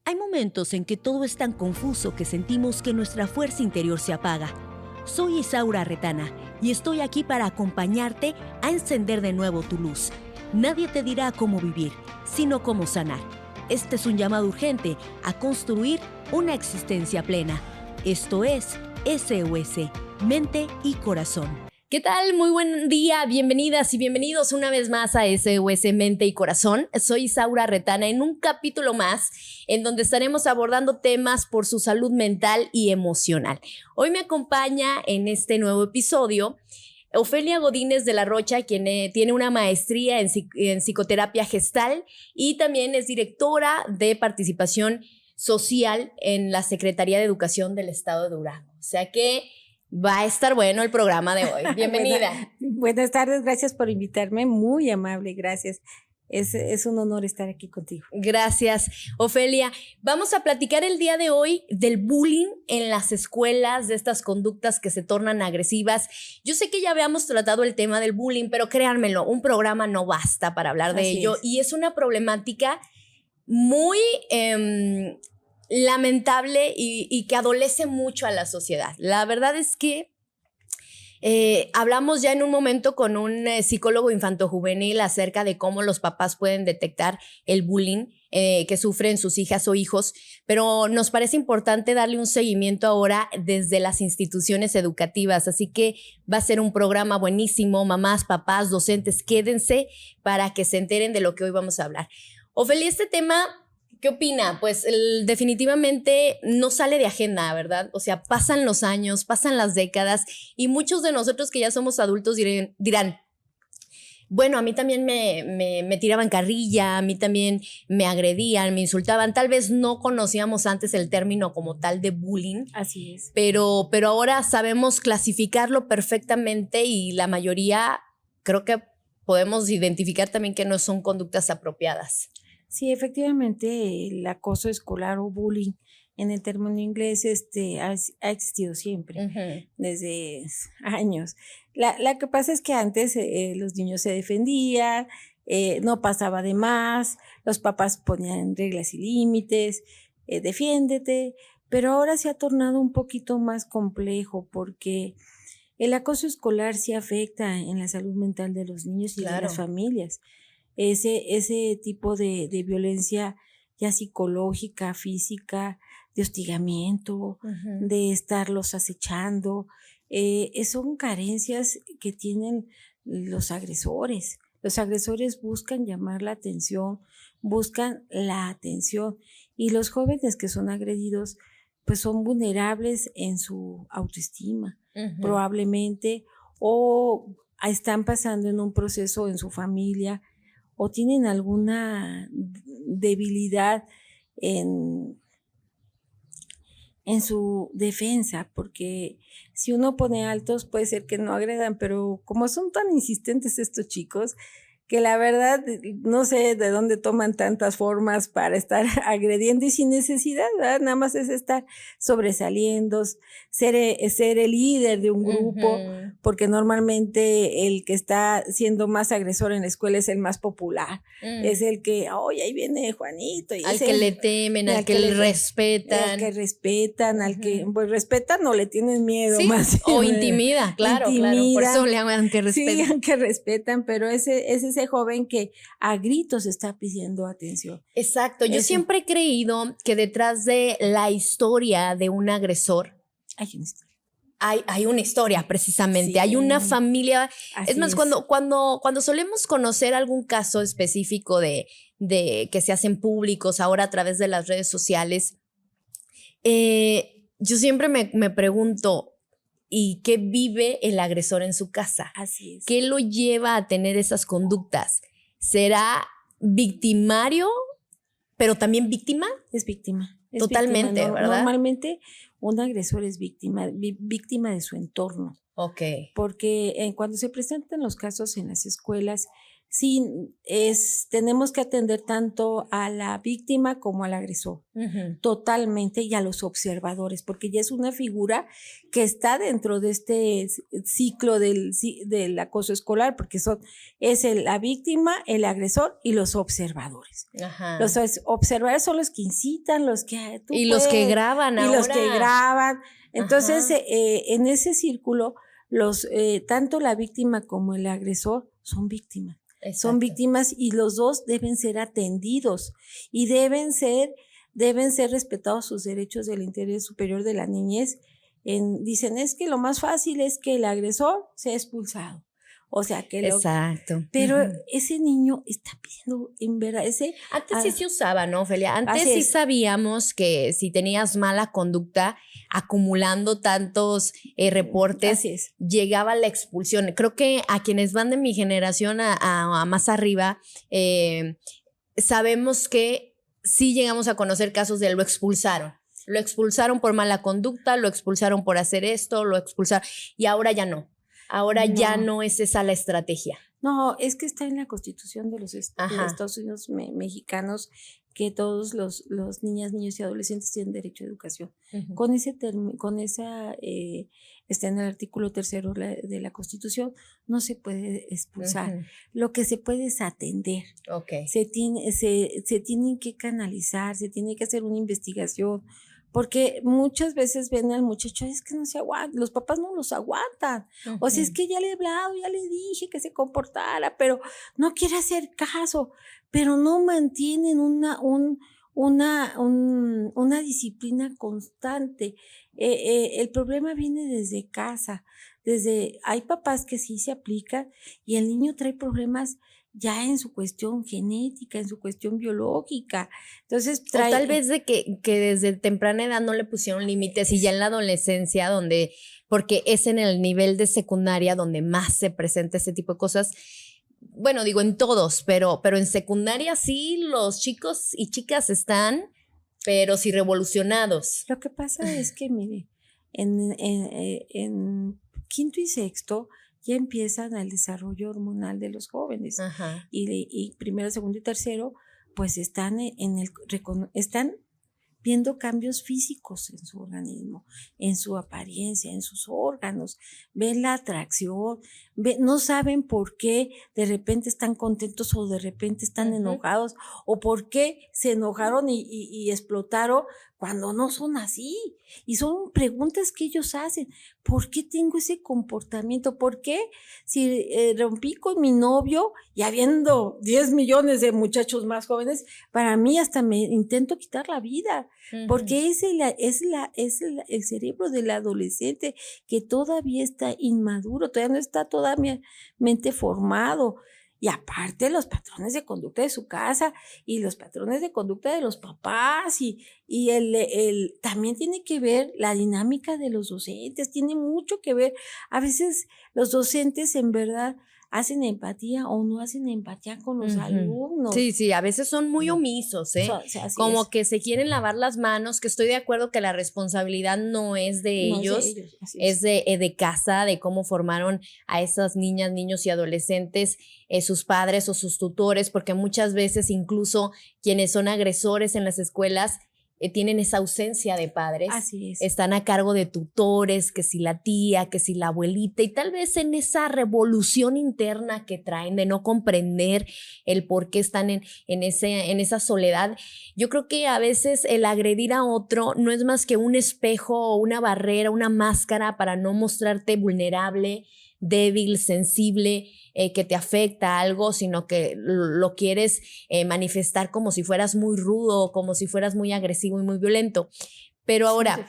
Hay momentos en que todo es tan confuso que sentimos que nuestra fuerza interior se apaga. Soy Isaura Retana y estoy aquí para acompañarte a encender de nuevo tu luz. Nadie te dirá cómo vivir, sino cómo sanar. Este es un llamado urgente a construir una existencia plena. Esto es SOS, Mente y Corazón. ¿Qué tal? Muy buen día, bienvenidas y bienvenidos una vez más a SOS Mente y Corazón. Soy Isaura Retana en un capítulo más en donde estaremos abordando temas por su salud mental y emocional. Hoy me acompaña en este nuevo episodio Ofelia Godínez de la Rocha, quien tiene una maestría en psicoterapia gestal y también es directora de participación social en la Secretaría de Educación del Estado de Durango. O sea que va a estar bueno el programa de hoy. Bienvenida. Buenas tardes, gracias por invitarme, muy amable, gracias. Es un honor estar aquí contigo. Gracias, Ofelia. Vamos a platicar el día de hoy del bullying en las escuelas, de estas conductas que se tornan agresivas. Yo sé que ya habíamos tratado el tema del bullying, pero créanmelo, un programa no basta para hablar de ello. Y es una problemática muy lamentable y que adolece mucho a la sociedad. La verdad es que hablamos ya en un momento con un psicólogo infantojuvenil acerca de cómo los papás pueden detectar el bullying que sufren sus hijas o hijos, pero nos parece importante darle un seguimiento ahora desde las instituciones educativas, así que va a ser un programa buenísimo. Mamás, papás, docentes, quédense para que se enteren de lo que hoy vamos a hablar. Ofelia, este tema, ¿qué opina? Pues definitivamente no sale de agenda, ¿verdad? O sea, pasan los años, pasan las décadas y muchos de nosotros que ya somos adultos dirán, bueno, a mí también me tiraban carrilla, a mí también me agredían, me insultaban. Tal vez no conocíamos antes el término como tal de bullying. Así es. Pero ahora sabemos clasificarlo perfectamente y la mayoría creo que podemos identificar también que no son conductas apropiadas. Sí, efectivamente, el acoso escolar o bullying en el término inglés ha existido siempre, desde años. La que pasa es que antes los niños se defendían, no pasaba de más, los papás ponían reglas y límites, defiéndete, pero ahora se ha tornado un poquito más complejo porque el acoso escolar sí afecta en la salud mental de los niños y de las familias. Ese tipo de violencia ya psicológica, física, de hostigamiento, de estarlos acechando, son carencias que tienen los agresores. Los agresores buscan llamar la atención, buscan la atención, y los jóvenes que son agredidos pues son vulnerables en su autoestima, probablemente, o están pasando en un proceso en su familia, o tienen alguna debilidad en su defensa, porque si uno pone altos puede ser que no agredan, pero como son tan insistentes estos chicos, que la verdad no sé de dónde toman tantas formas para estar agrediendo y sin necesidad, ¿verdad? Nada más es estar sobresaliendo, ser el líder de un grupo, porque normalmente el que está siendo más agresor en la escuela es el más popular, es el que, oye, ahí viene Juanito. Y al que le temen, al que le respetan. Al que respetan, al que pues respetan o le tienen miedo. Sí, más. O intimida, claro, por eso le llaman que respetan. Sí, aunque respetan, pero es ese joven que a gritos está pidiendo atención. Exacto, yo siempre he creído que detrás de la historia de un agresor hay una historia. Hay una historia, precisamente, sí, hay una familia. Es más, cuando solemos conocer algún caso específico de que se hacen públicos ahora a través de las redes sociales, yo siempre me pregunto, ¿y qué vive el agresor en su casa? Así es. ¿Qué lo lleva a tener esas conductas? ¿Será victimario, pero también víctima? Es víctima. Totalmente, víctima, ¿no? ¿verdad? Normalmente un agresor es víctima de su entorno. Ok. Porque cuando se presentan los casos en las escuelas, sí tenemos que atender tanto a la víctima como al agresor, totalmente, y a los observadores, porque ya es una figura que está dentro de este ciclo del acoso escolar, porque la víctima, el agresor y los observadores. Ajá. Los observadores son los que incitan, los que los que graban ahora. Y los que graban. Entonces, en ese círculo, tanto la víctima como el agresor son víctimas. Exacto. Son víctimas y los dos deben ser atendidos y deben ser respetados sus derechos del interés superior de la niñez. Dicen, es que lo más fácil es que el agresor sea expulsado. O sea, que exacto. Pero ese niño está pidiendo, en verdad, Antes sí se usaba, ¿no, Ofelia? Antes sí sabíamos que si tenías mala conducta, acumulando tantos reportes, llegaba la expulsión. Creo que a quienes van de mi generación a más arriba, sabemos que sí llegamos a conocer casos de lo expulsaron. Lo expulsaron por mala conducta, lo expulsaron por hacer esto, lo expulsaron, y ahora ya no. Ahora ya no es esa la estrategia. No, es que está en la Constitución de los Estados Unidos mexicanos que todos los niñas, niños y adolescentes tienen derecho a educación. Con esa está en el artículo 3º de la Constitución, no se puede expulsar. Lo que se puede es atender. Se tienen que canalizar, se tiene que hacer una investigación. Porque muchas veces ven al muchacho, es que no se aguanta, los papás no los aguantan. O sea, es que ya le he hablado, ya le dije que se comportara, pero no quiere hacer caso, pero no mantienen una disciplina constante. El problema viene desde casa, hay papás que sí se aplican y el niño trae problemas ya en su cuestión genética, en su cuestión biológica. Entonces, o tal vez de que desde temprana edad no le pusieron límites y ya en la adolescencia porque es en el nivel de secundaria donde más se presenta ese tipo de cosas. Bueno, digo en todos, pero en secundaria sí los chicos y chicas están, pero sí revolucionados. Lo que pasa es que, mire, en quinto y sexto ya empiezan el desarrollo hormonal de los jóvenes. Y primero, segundo y tercero, pues están viendo cambios físicos en su organismo, en su apariencia, en sus órganos, ven la atracción, no saben por qué de repente están contentos o de repente están enojados, o por qué se enojaron y explotaron cuando no son así. Y son preguntas que ellos hacen. ¿Por qué tengo ese comportamiento? ¿Por qué si rompí con mi novio y habiendo 10 millones de muchachos más jóvenes, para mí hasta me intento quitar la vida? Porque es el cerebro del adolescente que todavía está inmaduro, todavía no está totalmente formado. Y aparte los patrones de conducta de su casa y los patrones de conducta de los papás y también tiene que ver la dinámica de los docentes, tiene mucho que ver. A veces los docentes en verdad hacen empatía o no hacen empatía con los alumnos. Sí, a veces son muy omisos, como que se quieren lavar las manos, que estoy de acuerdo que la responsabilidad no es de ellos, es de casa, de cómo formaron a esas niñas, niños y adolescentes, sus padres o sus tutores, porque muchas veces incluso quienes son agresores en las escuelas tienen esa ausencia de padres. Así es. Están a cargo de tutores, que si la tía, que si la abuelita, y tal vez en esa revolución interna que traen de no comprender el por qué están en esa soledad. Yo creo que a veces el agredir a otro no es más que un espejo o una barrera, una máscara para no mostrarte vulnerable, débil, sensible, que te afecta algo, sino que lo quieres manifestar como si fueras muy rudo, como si fueras muy agresivo y muy violento. Pero ahora,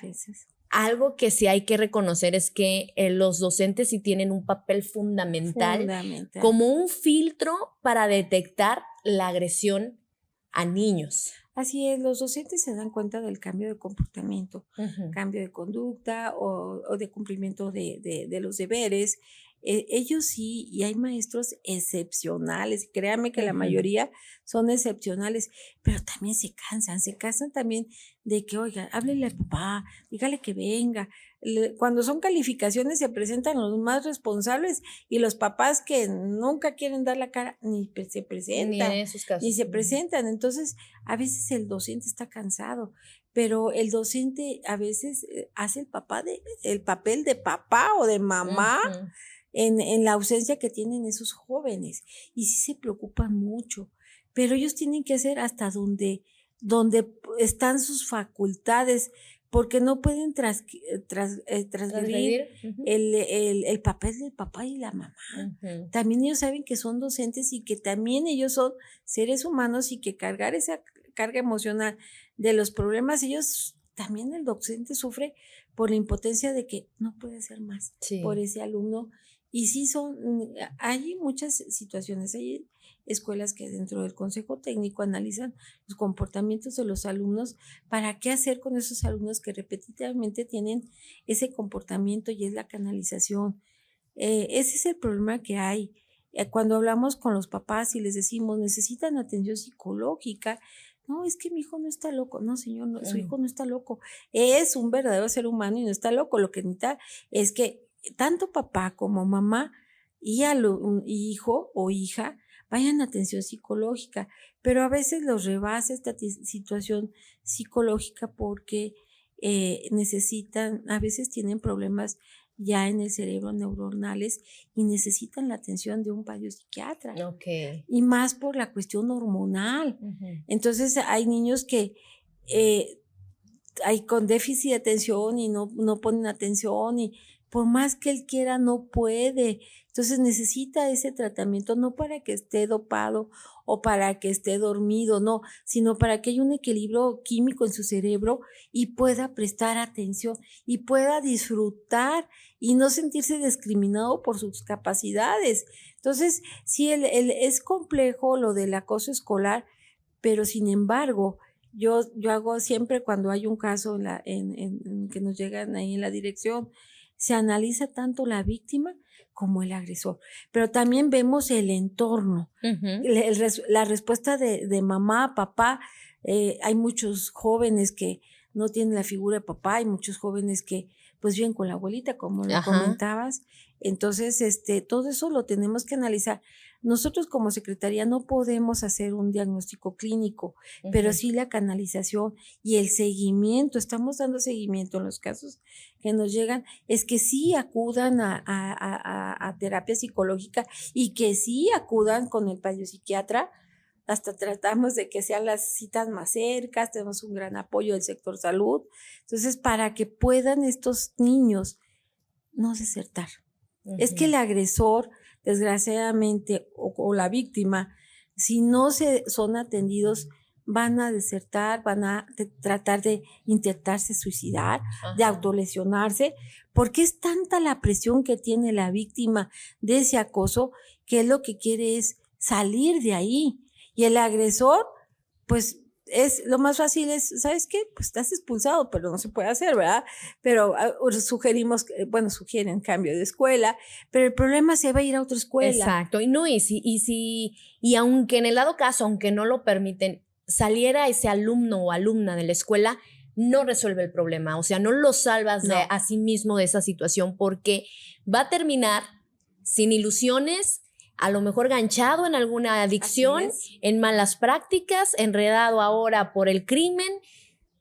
algo que sí hay que reconocer es que los docentes sí tienen un papel fundamental como un filtro para detectar la agresión a niños. Así es, los docentes se dan cuenta del cambio de comportamiento, cambio de conducta o de cumplimiento de los deberes. ellos sí, y hay maestros excepcionales, créanme que la mayoría son excepcionales, pero también se cansan también de que, oiga, háblele al papá, dígale que venga. Cuando son calificaciones se presentan los más responsables y los papás que nunca quieren dar la cara ni se presentan, ni en esos casos, ni se presentan. Entonces, a veces el docente está cansado, pero el docente a veces hace el papel de papá o de mamá en la ausencia que tienen esos jóvenes, y sí se preocupan mucho, pero ellos tienen que hacer hasta donde están sus facultades, porque no pueden transgredir el papel del papá y la mamá. También ellos saben que son docentes y que también ellos son seres humanos y que cargar esa carga emocional de los problemas, ellos también, el docente sufre por la impotencia de que no puede hacer más por ese alumno. Y sí hay muchas situaciones, hay escuelas que dentro del consejo técnico analizan los comportamientos de los alumnos para qué hacer con esos alumnos que repetitivamente tienen ese comportamiento, y es la canalización. Ese es el problema que hay. Cuando hablamos con los papás y les decimos, necesitan atención psicológica, no, es que mi hijo no está loco. No, señor, no, su hijo no está loco. Es un verdadero ser humano y no está loco. Lo que necesita es que tanto papá como mamá y hijo o hija vayan a atención psicológica, pero a veces los rebasa esta situación psicológica porque a veces tienen problemas ya en el cerebro, neuronales, y necesitan la atención de un psiquiatra. Y más por la cuestión hormonal. Entonces hay niños que hay con déficit de atención y no ponen atención, y por más que él quiera no puede. Entonces necesita ese tratamiento, no para que esté dopado o para que esté dormido, no, sino para que haya un equilibrio químico en su cerebro y pueda prestar atención y pueda disfrutar y no sentirse discriminado por sus capacidades. Entonces, sí, es complejo lo del acoso escolar, pero sin embargo, yo hago siempre, cuando hay un caso en que nos llegan ahí en la dirección, se analiza tanto la víctima como el agresor, pero también vemos el entorno, la respuesta de mamá, papá. Hay muchos jóvenes que no tienen la figura de papá, hay muchos jóvenes que pues viven con la abuelita, como lo comentabas. Entonces, todo eso lo tenemos que analizar. Nosotros como secretaría no podemos hacer un diagnóstico clínico, pero sí la canalización y el seguimiento. Estamos dando seguimiento en los casos que nos llegan, es que sí acudan a terapia psicológica y que sí acudan con el psiquiatra. Hasta tratamos de que sean las citas más cercas, tenemos un gran apoyo del sector salud. Entonces, para que puedan estos niños no desertar. Es que el agresor, desgraciadamente, o la víctima, si no son atendidos, van a desertar, van a tratar de intentarse suicidar, de autolesionarse, porque es tanta la presión que tiene la víctima de ese acoso, que lo que quiere es salir de ahí. Y el agresor, pues, lo más fácil es, ¿sabes qué? Pues estás expulsado, pero no se puede hacer, ¿verdad? Pero sugieren cambio de escuela, pero el problema se va a ir a otra escuela. Exacto, y aunque en el dado caso, aunque no lo permiten, saliera ese alumno o alumna de la escuela, no resuelve el problema, o sea, no lo salvas a sí mismo de esa situación, porque va a terminar sin ilusiones, a lo mejor ganchado en alguna adicción, en malas prácticas, enredado ahora por el crimen.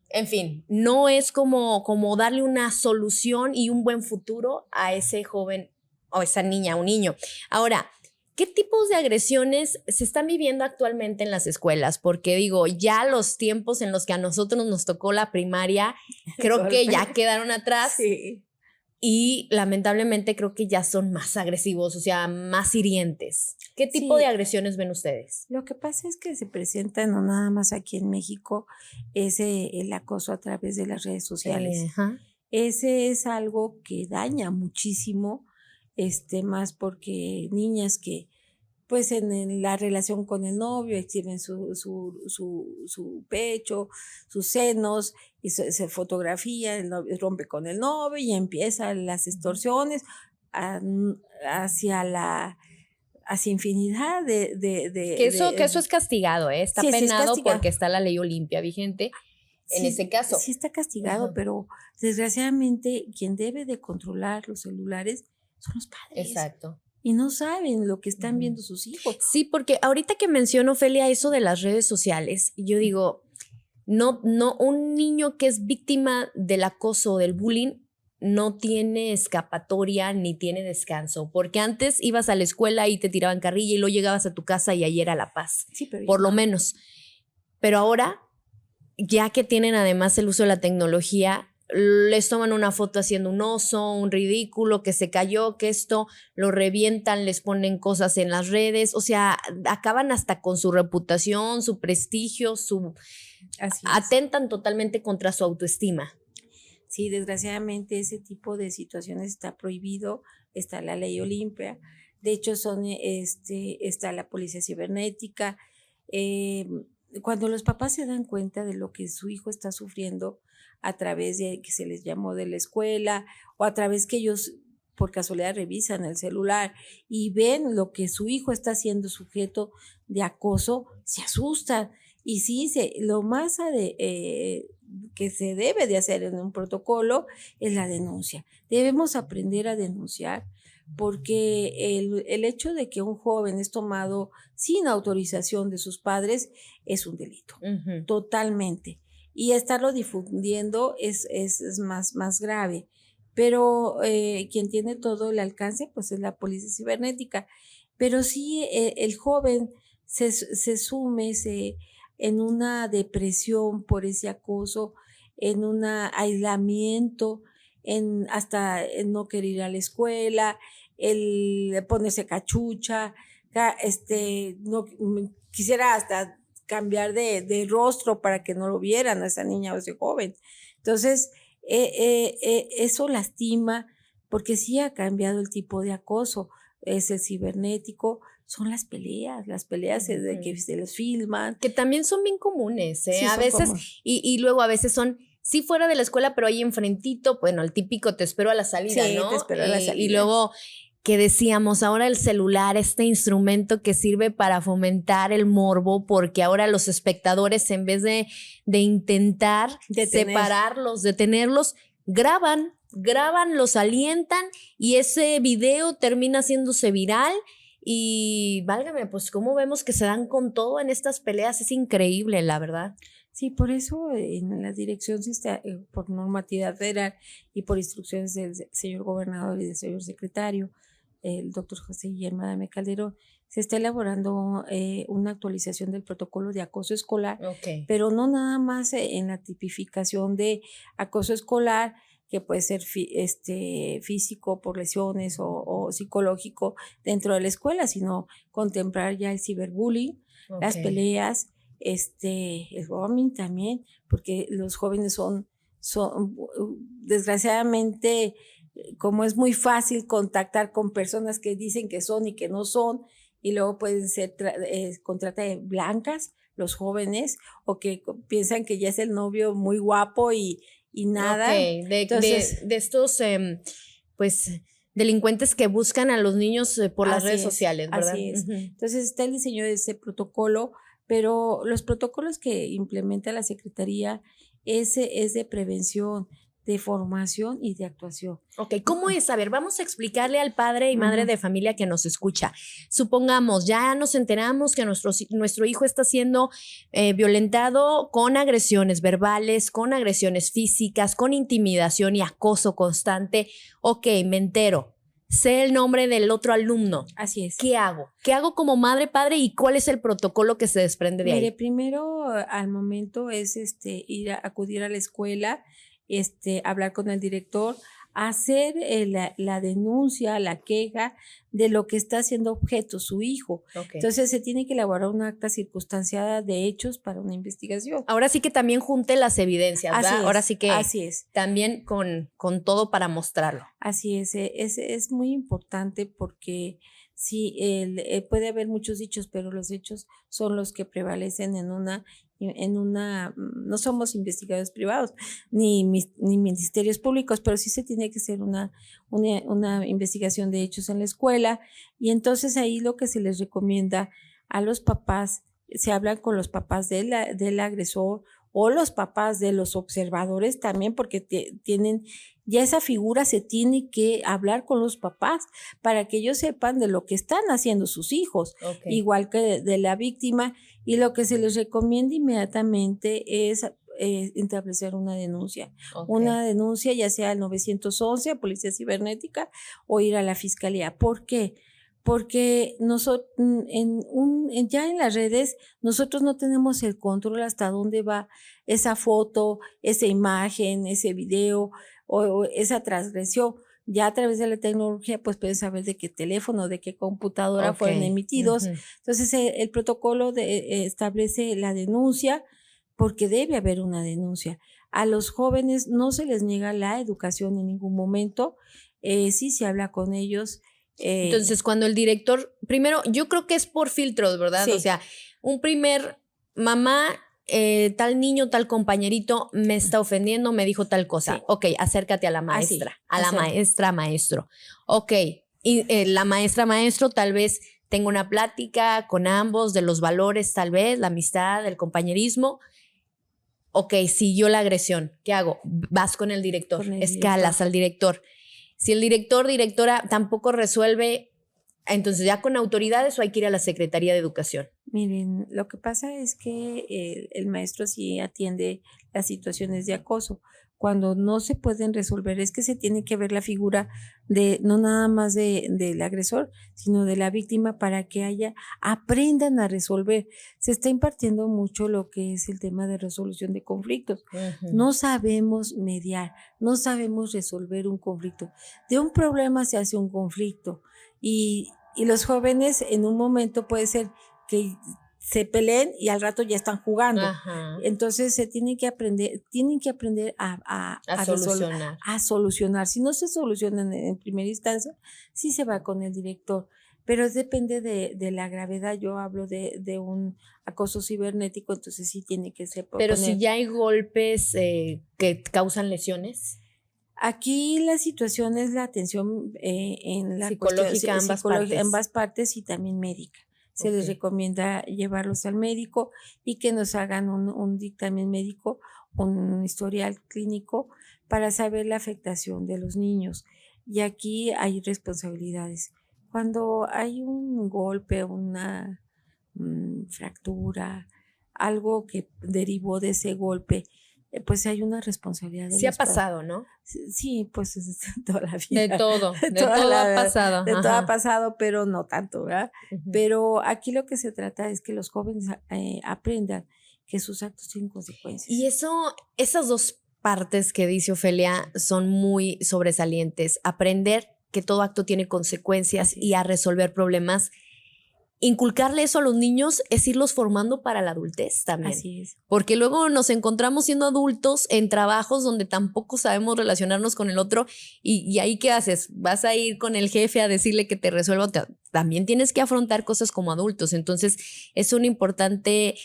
En fin, no es como darle una solución y un buen futuro a ese joven o esa niña o niño. Ahora, ¿qué tipos de agresiones se están viviendo actualmente en las escuelas? Porque digo, ya los tiempos en los que a nosotros nos tocó la primaria, creo que ya quedaron atrás. Sí. Y lamentablemente creo que ya son más agresivos, o sea, más hirientes. ¿Qué tipo de agresiones ven ustedes? Lo que pasa es que se presenta no nada más aquí en México, el acoso a través de las redes sociales. Ese es algo que daña muchísimo, más porque niñas que pues en la relación con el novio exhiben su pecho, sus senos, y se fotografía, el novio rompe con el novio y empiezan las extorsiones. hacia infinidad que eso es castigado, ¿eh? Está penado porque está la ley Olimpia vigente en ese caso. Sí está castigado, pero desgraciadamente quien debe de controlar los celulares son los padres. Exacto. Y no saben lo que están viendo sus hijos. Sí, porque ahorita que menciono, Ofelia, eso de las redes sociales, yo digo, no, un niño que es víctima del acoso o del bullying no tiene escapatoria ni tiene descanso, porque antes ibas a la escuela y te tiraban carrilla y luego llegabas a tu casa y ahí era la paz, sí, pero por lo menos. Pero ahora, ya que tienen además el uso de la tecnología, les toman una foto haciendo un oso, un ridículo, que se cayó, que esto, lo revientan, les ponen cosas en las redes, o sea, acaban hasta con su reputación, su prestigio, atentan totalmente contra su autoestima. Sí, desgraciadamente ese tipo de situaciones está prohibido, está la ley Olimpia, de hecho está la policía cibernética. Cuando los papás se dan cuenta de lo que su hijo está sufriendo a través de que se les llamó de la escuela o a través que ellos por casualidad revisan el celular y ven lo que su hijo está siendo sujeto de acoso, se asustan. Y sí, lo más que se debe de hacer en un protocolo es la denuncia. Debemos aprender a denunciar porque el hecho de que un joven es tomado sin autorización de sus padres es un delito, totalmente. Y estarlo difundiendo es más grave. Pero quien tiene todo el alcance pues es la policía cibernética. Pero sí el joven se sume en una depresión por ese acoso, en un aislamiento, hasta no querer ir a la escuela, el ponerse cachucha, no quisiera hasta cambiar de rostro para que no lo vieran a esa niña o ese joven. Entonces, eso lastima porque sí ha cambiado el tipo de acoso, es el cibernético, son las peleas de que se les filman. Que también son bien comunes, ¿eh? Sí, a veces, y luego a veces son, sí fuera de la escuela, pero ahí enfrentito, bueno, el típico te espero a la salida, sí, ¿no? Te espero a la salida. Y luego que decíamos, ahora el celular, este instrumento que sirve para fomentar el morbo, porque ahora los espectadores, en vez de intentar separarlos, detenerlos, graban, los alientan y ese video termina haciéndose viral. Y válgame, pues cómo vemos que se dan con todo en estas peleas, es increíble, la verdad. Sí, por eso en la dirección, por normatividad federal y por instrucciones del señor gobernador y del señor secretario, el doctor José Guillermo Adame Calderón, se está elaborando una actualización del protocolo de acoso escolar, pero no nada más en la tipificación de acoso escolar, que puede ser físico por lesiones o psicológico dentro de la escuela, sino contemplar ya el ciberbullying, las peleas, el grooming también, porque los jóvenes son desgraciadamente, como es muy fácil contactar con personas que dicen que son y que no son, y luego pueden ser con trata de blancas los jóvenes, o que piensan que ya es el novio muy guapo y nada. Entonces, de estos, pues, delincuentes que buscan a los niños por las redes sociales, ¿verdad? Así es. Entonces está el diseño de ese protocolo, pero los protocolos que implementa la Secretaría es de prevención, de formación y de actuación. ¿Cómo es? A ver, vamos a explicarle al padre y madre de familia que nos escucha. Supongamos, ya nos enteramos que nuestro hijo está siendo violentado con agresiones verbales, con agresiones físicas, con intimidación y acoso constante. Me entero. Sé el nombre del otro alumno. Así es. ¿Qué hago? ¿Qué hago como madre, padre y cuál es el protocolo que se desprende de ahí? Primero, al momento es acudir a la escuela, hablar con el director, hacer la denuncia, la queja de lo que está haciendo objeto su hijo. Entonces se tiene que elaborar una acta circunstanciada de hechos para una investigación. Ahora sí que también junte las evidencias, ¿verdad? Ahora sí que así es. También con todo para mostrarlo. Así es muy importante porque sí, puede haber muchos dichos, pero los hechos son los que prevalecen no somos investigadores privados ni ministerios públicos, pero sí se tiene que hacer una investigación de hechos en la escuela, y entonces ahí lo que se les recomienda a los papás, se hablan con los papás del agresor o los papás de los observadores también, porque tienen ya esa figura, se tiene que hablar con los papás para que ellos sepan de lo que están haciendo sus hijos, igual que de la víctima, y lo que se les recomienda inmediatamente es establecer una denuncia, ya sea al 911, a Policía Cibernética, o ir a la Fiscalía. ¿Por qué? Porque nosotros ya en las redes nosotros no tenemos el control hasta dónde va esa foto, esa imagen, ese video o esa transgresión. Ya a través de la tecnología pues pueden saber de qué teléfono, de qué computadora fueron emitidos. Entonces el protocolo establece la denuncia, porque debe haber una denuncia. A los jóvenes no se les niega la educación en ningún momento, sí se habla con ellos. Entonces, cuando el director, primero, yo creo que es por filtros, ¿verdad? Sí. O sea, un primer, mamá, tal niño, tal compañerito me está ofendiendo, me dijo tal cosa. Sí. Ok, acércate a la maestra, maestro. Ok, y la maestro tal vez tenga una plática con ambos de los valores, tal vez, la amistad, el compañerismo. Ok, siguió la agresión. ¿Qué hago? Vas con el director, escalas al director. Si el directora tampoco resuelve, entonces ya con autoridades o hay que ir a la Secretaría de Educación. Miren, lo que pasa es que el maestro sí atiende las situaciones de acoso. Cuando no se pueden resolver, es que se tiene que ver la figura no nada más del agresor, sino de la víctima, para que aprendan a resolver. Se está impartiendo mucho lo que es el tema de resolución de conflictos. No sabemos mediar, no sabemos resolver un conflicto. De un problema se hace un conflicto, y los jóvenes en un momento puede ser que se peleen y al rato ya están jugando. Entonces se tienen que aprender a solucionar. A solucionar. Si no se solucionan en primera instancia, sí se va con el director, pero depende de la gravedad. Yo hablo de un acoso cibernético, entonces sí tiene que ser. Pero si ya hay golpes que causan lesiones. Aquí la situación es la atención en la psicológica, ambas partes, y también médica. Se les recomienda llevarlos al médico y que nos hagan un dictamen médico, un historial clínico, para saber la afectación de los niños. Y aquí hay responsabilidades. Cuando hay un golpe, una fractura, algo que derivó de ese golpe, pues hay una responsabilidad. Sí ha pasado, ¿no? Sí, pues toda la vida. De todo ha pasado. De todo ha pasado, pero no tanto, ¿verdad? Pero aquí lo que se trata es que los jóvenes aprendan que sus actos tienen consecuencias. Y esas dos partes que dice Ofelia son muy sobresalientes. Aprender que todo acto tiene consecuencias y a resolver problemas. Inculcarle eso a los niños es irlos formando para la adultez también. Así es. Porque luego nos encontramos siendo adultos en trabajos donde tampoco sabemos relacionarnos con el otro, y ahí ¿qué haces? ¿Vas a ir con el jefe a decirle que te resuelva? También tienes que afrontar cosas como adultos. Entonces es un importante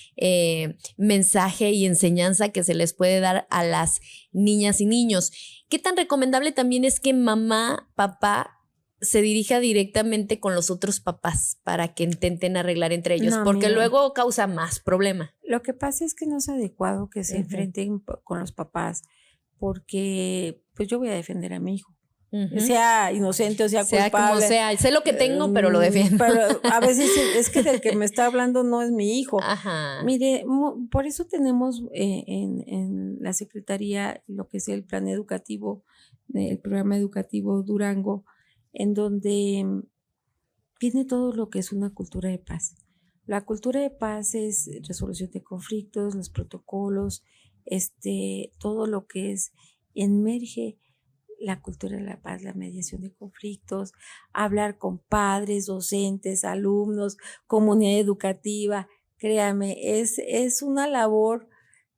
mensaje y enseñanza que se les puede dar a las niñas y niños. ¿Qué tan recomendable también es que mamá, papá se dirija directamente con los otros papás para que intenten arreglar entre ellos? Porque luego causa más problema. Lo que pasa es que no es adecuado que se enfrenten con los papás, porque pues yo voy a defender a mi hijo. Sea inocente o sea culpable. Como sea, sé lo que tengo, pero lo defiendo. Pero a veces es que del que me está hablando no es mi hijo. Mire, por eso tenemos en la Secretaría lo que es el plan educativo, el programa educativo Durango, en donde viene todo lo que es una cultura de paz. La cultura de paz es resolución de conflictos, los protocolos, todo lo que emerge la cultura de la paz, la mediación de conflictos, hablar con padres, docentes, alumnos, comunidad educativa. Créame, es una labor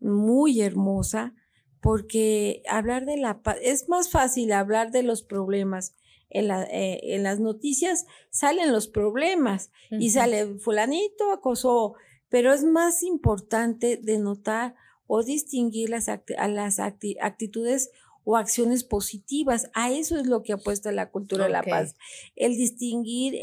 muy hermosa, porque hablar de la paz, es más fácil hablar de los problemas en las noticias salen los problemas y sale fulanito acosó, pero es más importante denotar o distinguir las actitudes o acciones positivas. A eso es lo que apuesta la cultura de la paz. El distinguir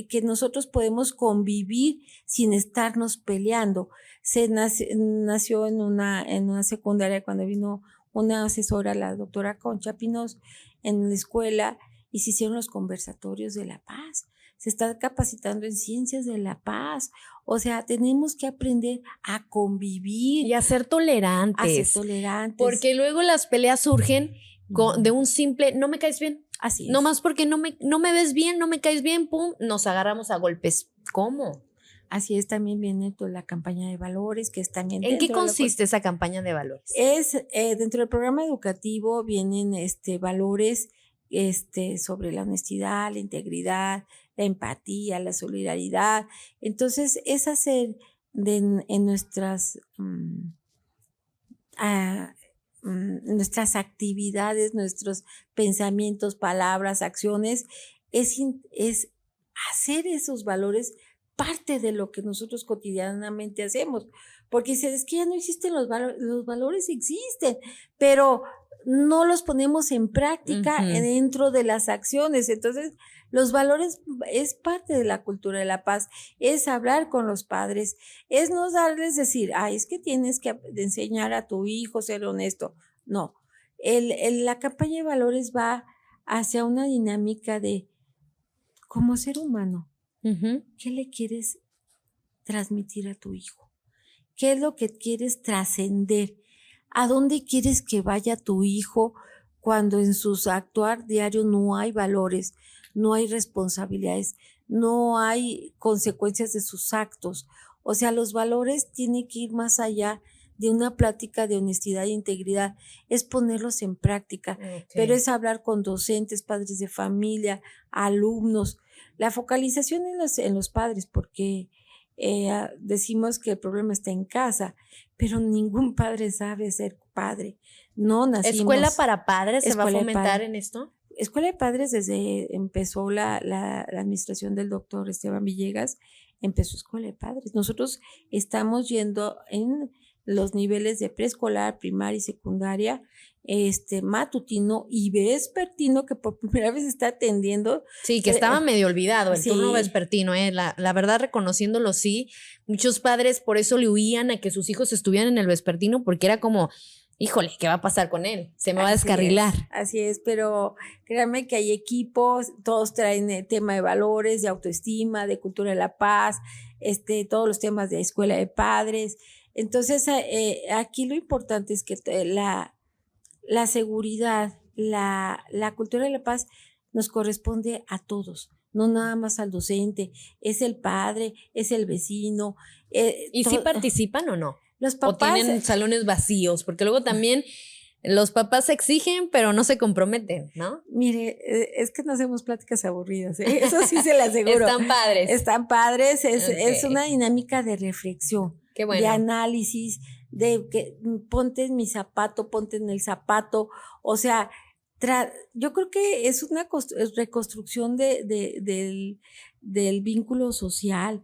que nosotros podemos convivir sin estarnos peleando. Se nació en una secundaria cuando vino una asesora, la doctora Concha Pinos, en la escuela, y se hicieron los conversatorios de la paz. Se está capacitando en ciencias de la paz. O sea, tenemos que aprender a convivir. Y a ser tolerantes. A ser tolerantes. Porque luego las peleas surgen de un simple, no me caes bien. Así es. No más porque no me ves bien, no me caes bien, pum, nos agarramos a golpes. ¿Cómo? Así es, también viene toda la campaña de valores, que es también... ¿En qué consiste esa campaña de valores? Es, dentro del programa educativo vienen valores sobre la honestidad, la integridad, la empatía, la solidaridad. Entonces, es hacer en nuestras actividades, nuestros pensamientos, palabras, acciones, es hacer esos valores parte de lo que nosotros cotidianamente hacemos, porque es que ya no existen los valores existen, pero no los ponemos en práctica dentro de las acciones. Entonces, los valores es parte de la cultura de la paz, es hablar con los padres, es no darles decir, es que tienes que enseñar a tu hijo a ser honesto. No, la campaña de valores va hacia una dinámica de, como ser humano, ¿qué le quieres transmitir a tu hijo? ¿Qué es lo que quieres trascender? ¿A dónde quieres que vaya tu hijo cuando en su actuar diario no hay valores, no hay responsabilidades, no hay consecuencias de sus actos? O sea, los valores tienen que ir más allá de una plática de honestidad e integridad, es ponerlos en práctica, pero es hablar con docentes, padres de familia, alumnos. La focalización en los padres, porque decimos que el problema está en casa, pero ningún padre sabe ser padre. No nacimos. ¿Escuela para padres se va a fomentar en esto? Escuela de Padres, desde empezó la administración del doctor Esteban Villegas, empezó Escuela de Padres. Nosotros estamos yendo en los niveles de preescolar, primaria y secundaria, matutino y vespertino, que por primera vez está atendiendo. Sí, que estaba medio olvidado el turno vespertino, la verdad, reconociéndolo, sí. Muchos padres por eso le huían a que sus hijos estuvieran en el vespertino, porque era como, híjole, ¿qué va a pasar con él? Se me va a descarrilar. Así es, pero créanme que hay equipos, todos traen el tema de valores, de autoestima, de cultura de la paz, todos los temas de escuela de padres. Entonces, aquí lo importante es que la seguridad, la cultura de la paz nos corresponde a todos, no nada más al docente, es el padre, es el vecino. ¿Y si participan o no? Los papás, ¿o tienen salones vacíos? Porque luego también los papás exigen, pero no se comprometen, ¿no? Mire, es que no hacemos pláticas aburridas, ¿eh? Eso sí se lo aseguro. Están padres. Están padres, es una dinámica de reflexión. Qué bueno. De análisis, de que ponte en mi zapato, ponte en el zapato, o sea, yo creo que es una reconstrucción del vínculo social,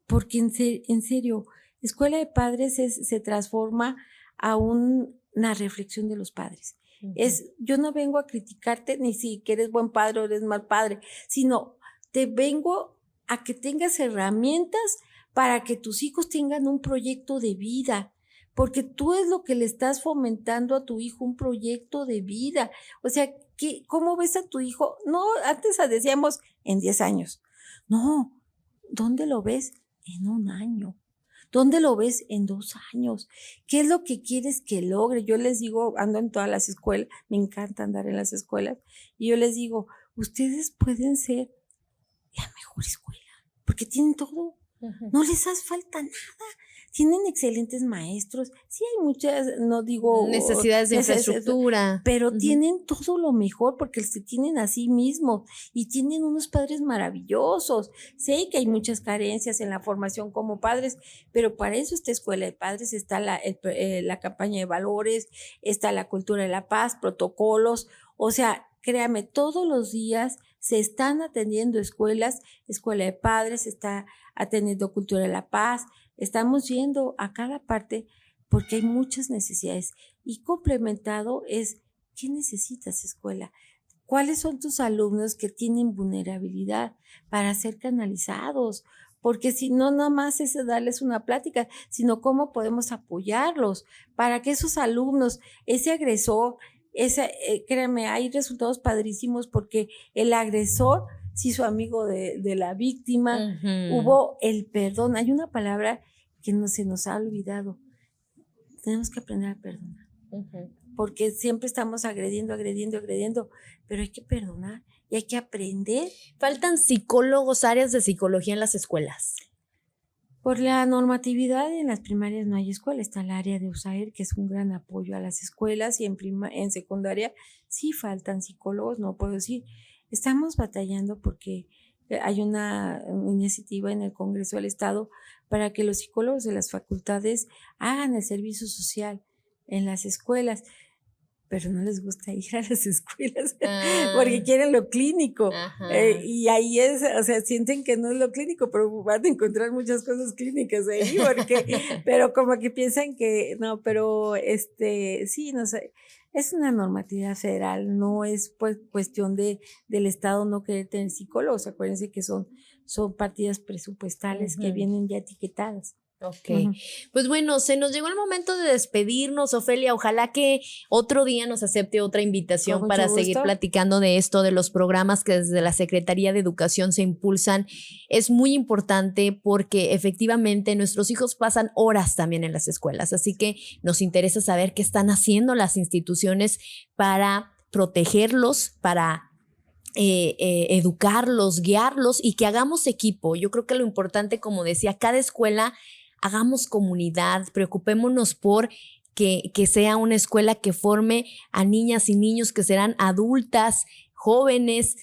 porque en serio, Escuela de Padres se transforma a una reflexión de los padres. Yo no vengo a criticarte ni si que eres buen padre o eres mal padre, sino te vengo a que tengas herramientas para que tus hijos tengan un proyecto de vida, porque tú es lo que le estás fomentando a tu hijo, un proyecto de vida. O sea, ¿cómo ves a tu hijo? No, antes decíamos en 10 años. No, ¿dónde lo ves? En 1 año. ¿Dónde lo ves? En 2 años. ¿Qué es lo que quieres que logre? Yo les digo, ando en todas las escuelas, me encanta andar en las escuelas, y yo les digo, ustedes pueden ser la mejor escuela, porque tienen todo. No les hace falta nada. Tienen excelentes maestros. Sí hay muchas, no digo... necesidades de infraestructura. Pero tienen todo lo mejor porque se tienen a sí mismos y tienen unos padres maravillosos. Sé que hay muchas carencias en la formación como padres, pero para eso esta Escuela de Padres está la campaña de valores, está la cultura de la paz, protocolos. O sea, créame, todos los días se están atendiendo escuelas, escuela de padres, se está atendiendo Cultura de la Paz, estamos yendo a cada parte porque hay muchas necesidades. Y complementado es, ¿qué necesitas, escuela? ¿Cuáles son tus alumnos que tienen vulnerabilidad para ser canalizados? Porque si no, nada más es darles una plática, sino cómo podemos apoyarlos para que esos alumnos, ese agresor, créanme, hay resultados padrísimos porque el agresor se hizo amigo de la víctima, hubo el perdón. Hay una palabra que no se nos ha olvidado. Tenemos que aprender a perdonar. Porque siempre estamos agrediendo, pero hay que perdonar y hay que aprender. ¿Faltan psicólogos, áreas de psicología en las escuelas? Por la normatividad, en las primarias no hay escuela, está el área de USAER, que es un gran apoyo a las escuelas, y en secundaria sí faltan psicólogos, no puedo decir. Estamos batallando porque hay una iniciativa en el Congreso del Estado para que los psicólogos de las facultades hagan el servicio social en las escuelas, pero no les gusta ir a las escuelas porque quieren lo clínico. Y ahí es, o sea, sienten que no es lo clínico, pero van a encontrar muchas cosas clínicas ahí, pero como que piensan que no, pero sí, no sé, es una normatividad federal, no es pues cuestión del Estado no querer tener psicólogos. Acuérdense que son partidas presupuestales que vienen ya etiquetadas. Ok, pues bueno, se nos llegó el momento de despedirnos, Ofelia. Ojalá que otro día nos acepte otra invitación para seguir platicando de esto, de los programas que desde la Secretaría de Educación se impulsan. Es muy importante porque efectivamente nuestros hijos pasan horas también en las escuelas, así que nos interesa saber qué están haciendo las instituciones para protegerlos, para educarlos, guiarlos y que hagamos equipo. Yo creo que lo importante, como decía, cada escuela hagamos comunidad, preocupémonos por que sea una escuela que forme a niñas y niños que serán adultas, jóvenes,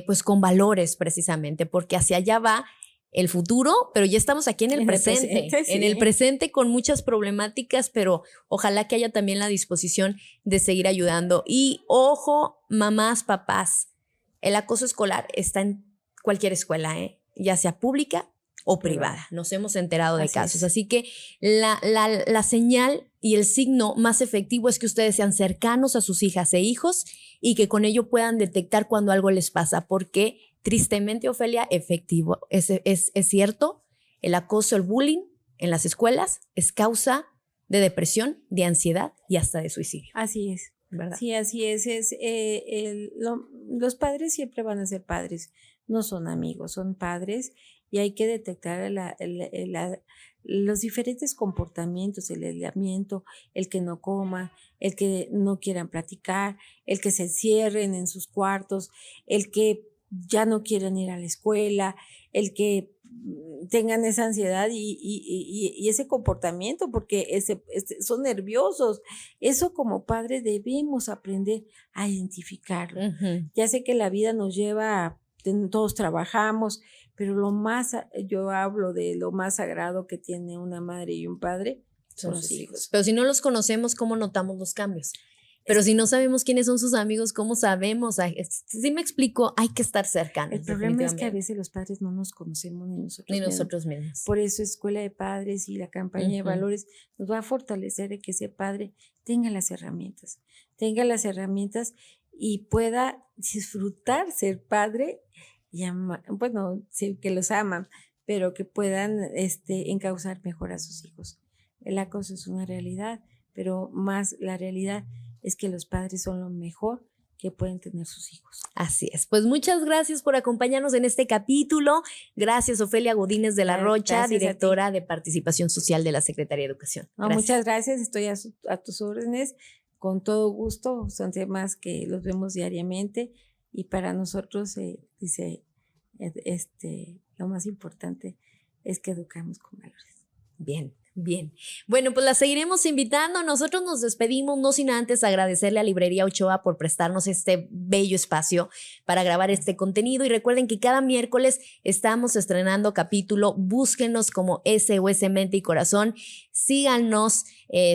pues con valores precisamente, porque hacia allá va el futuro, pero ya estamos aquí en el presente, sí. En el presente con muchas problemáticas, pero ojalá que haya también la disposición de seguir ayudando. Y ojo, mamás, papás, el acoso escolar está en cualquier escuela, ya sea pública o privada. Nos hemos enterado de casos. Así que la señal y el signo más efectivo es que ustedes sean cercanos a sus hijas e hijos y que con ello puedan detectar cuando algo les pasa, porque tristemente, Ofelia, efectivo, es cierto, el acoso, el bullying en las escuelas es causa de depresión, de ansiedad y hasta de suicidio. Así es. ¿Verdad? Sí, así es. Los padres siempre van a ser padres, no son amigos, son padres. Y hay que detectar los diferentes comportamientos, el aislamiento, el que no coma, el que no quieran platicar, el que se encierren en sus cuartos, el que ya no quieran ir a la escuela, el que tengan esa ansiedad y ese comportamiento, porque son nerviosos. Eso como padre debemos aprender a identificarlo. Ya sé que la vida nos lleva, todos trabajamos, pero yo hablo de lo más sagrado que tiene una madre y un padre, son los hijos. Pero si no los conocemos, ¿cómo notamos los cambios? Pero si no sabemos quiénes son sus amigos, ¿cómo sabemos? Si me explico, hay que estar cercanos. El problema es que a veces los padres no nos conocemos ni nosotros mismos. Por eso Escuela de Padres y la campaña de valores nos va a fortalecer de que ese padre tenga las herramientas y pueda disfrutar ser padre y que los aman, pero que puedan encauzar mejor a sus hijos. El acoso es una realidad, pero más la realidad es que los padres son lo mejor que pueden tener sus hijos. Así es. Pues muchas gracias por acompañarnos en este capítulo. Gracias, Ofelia Godínez de la Rocha, directora de Participación Social de la Secretaría de Educación. Muchas gracias. Estoy a tus órdenes. Con todo gusto. Son temas que los vemos diariamente y para nosotros, lo más importante es que educamos con valores. Bien. Bueno, pues la seguiremos invitando. Nosotros nos despedimos, no sin antes agradecerle a Librería Ochoa por prestarnos este bello espacio para grabar este contenido. Y recuerden que cada miércoles estamos estrenando capítulo. Búsquenos como SOS Mente y Corazón. síganos,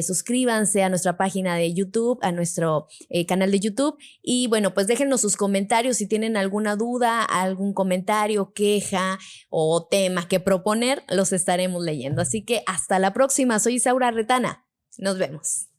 suscríbanse a nuestra página de YouTube, a nuestro canal de YouTube y bueno, pues déjenos sus comentarios si tienen alguna duda, algún comentario, queja o tema que proponer, los estaremos leyendo. Así que hasta la próxima, soy Isaura Retana. Nos vemos.